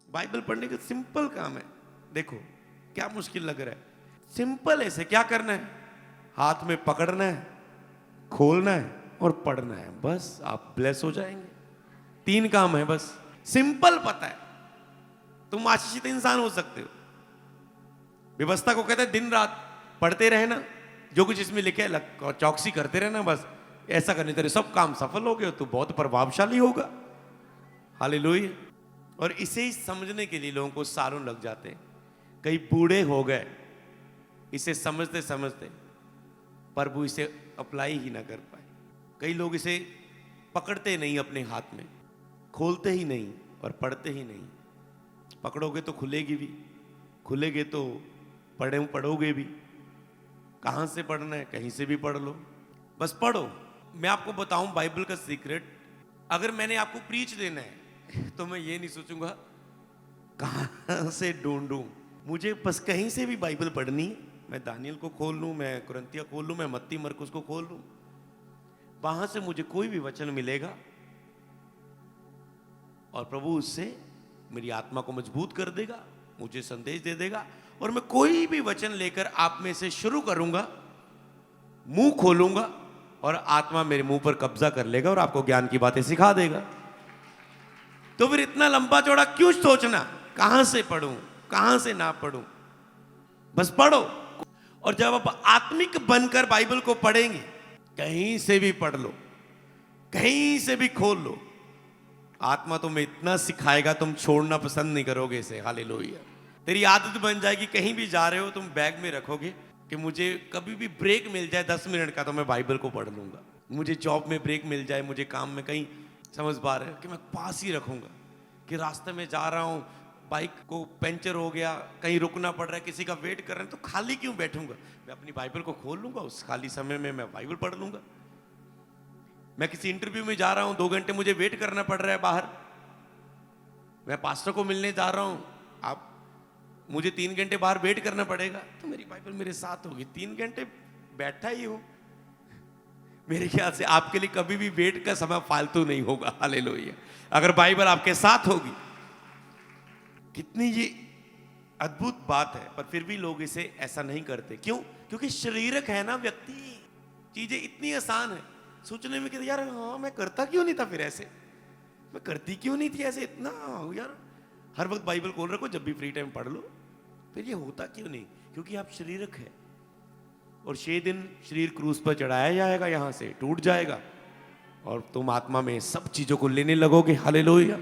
Bible पढ़ने का simple काम है। देखो क्या मुश्किल लग रहा है, सिंपल ऐसे क्या करना है, हाथ में पकड़ना है, खोलना है और पढ़ना है, बस आप ब्लेस हो जाएंगे। 3 काम है बस, सिंपल पता है, तुम आशीषित इंसान हो सकते हो। व्यवस्था को कहते हैं दिन रात पढ़ते रहना, जो कुछ इसमें लिखे है और चौकसी करते रहना, बस ऐसा करने तेरे सब काम सफल हो गए, तो बहुत प्रभावशाली होगा। हालेलुया। और इसे ही समझने के लिए लोगों को सालों लग जाते हैं, कई बूढ़े हो गए इसे समझते समझते, पर वो इसे अप्लाई ही ना कर पाए। कई लोग इसे पकड़ते नहीं, अपने हाथ में खोलते ही नहीं और पढ़ते ही नहीं। पकड़ोगे तो खुलेगी भी, खुलेगे तो पढ़ोगे भी। कहाँ से पढ़ना है, कहीं से भी पढ़ लो, बस पढ़ो। मैं आपको बताऊं बाइबल का सीक्रेट, अगर मैंने आपको प्रीच देना है तो मैं ये नहीं सोचूंगा कहाँ से ढूंढूं, मुझे बस कहीं से भी बाइबल पढ़नी है। मैं दानियल को खोल लूं, मैं कुरिन्थिया खोल लूं, मैं मत्ती मरकुस को खोल लूं, वहां से मुझे कोई भी वचन मिलेगा और प्रभु उससे मेरी आत्मा को मजबूत कर देगा, मुझे संदेश दे देगा। और मैं कोई भी वचन लेकर आप में से शुरू करूंगा, मुंह खोलूंगा और आत्मा मेरे मुंह पर कब्जा कर लेगा और आपको ज्ञान की बातें सिखा देगा। तो फिर इतना लंबा चौड़ा क्यों सोचना, कहां से पढ़ूं कहां से ना पढ़ूं, बस पढ़ो। और जब आप आत्मिक बनकर बाइबल को पढ़ेंगे, कहीं से भी पढ़ लो, कहीं से भी खोल लो, आत्मा तुम्हें इतना सिखाएगा तुम छोड़ना पसंद नहीं करोगे इसे। हालेलुया। तेरी आदत बन जाएगी, कहीं भी जा रहे हो तुम बैग में रखोगे कि मुझे कभी भी ब्रेक मिल जाए 10 मिनट का तो मैं बाइबल को पढ़ लूंगा। मुझे जॉब में ब्रेक मिल जाए, मुझे काम में कहीं समझ पा रहे कि मैं पास ही रखूंगा, कि रास्ते में जा रहा हूँ, बाइक को पंचर हो गया, कहीं रुकना पड़ रहा है, किसी का वेट कर रहे हैं, तो खाली क्यों बैठूंगा, मैं अपनी बाइबल को खोल लूंगा, उस खाली समय में मैं बाइबल पढ़ लूंगा। मैं किसी इंटरव्यू में जा रहा हूं, 2 घंटे मुझे वेट करना पड़ रहा है बाहर, मैं पास्टर को मिलने जा रहा हूं, आप मुझे 3 घंटे बाहर वेट करना पड़ेगा, तो मेरी बाइबल मेरे साथ होगी, 3 घंटे बैठा ही हूं। मेरे ख्याल से आपके लिए कभी भी वेट का समय फालतू नहीं होगा। हालेलुया। अगर बाइबल आपके साथ होगी, कितनी ये अद्भुत बात है। पर फिर भी लोग इसे ऐसा नहीं करते, क्यों? क्योंकि शरीरक है ना व्यक्ति, चीजें इतनी आसान है, सोचने में कि यार हाँ मैं करता क्यों नहीं था, फिर ऐसे मैं करती क्यों नहीं थी ऐसे, इतना यार हर वक्त बाइबल खोल रखो, जब भी फ्री टाइम पढ़ लो, फिर ये होता क्यों नहीं? क्योंकि आप शरीरक है, और 6 दिन शरीर क्रूस पर चढ़ाया जाएगा, यहां से टूट जाएगा और तुम आत्मा में सब चीजों को लेने लगोगे। हालेलुया।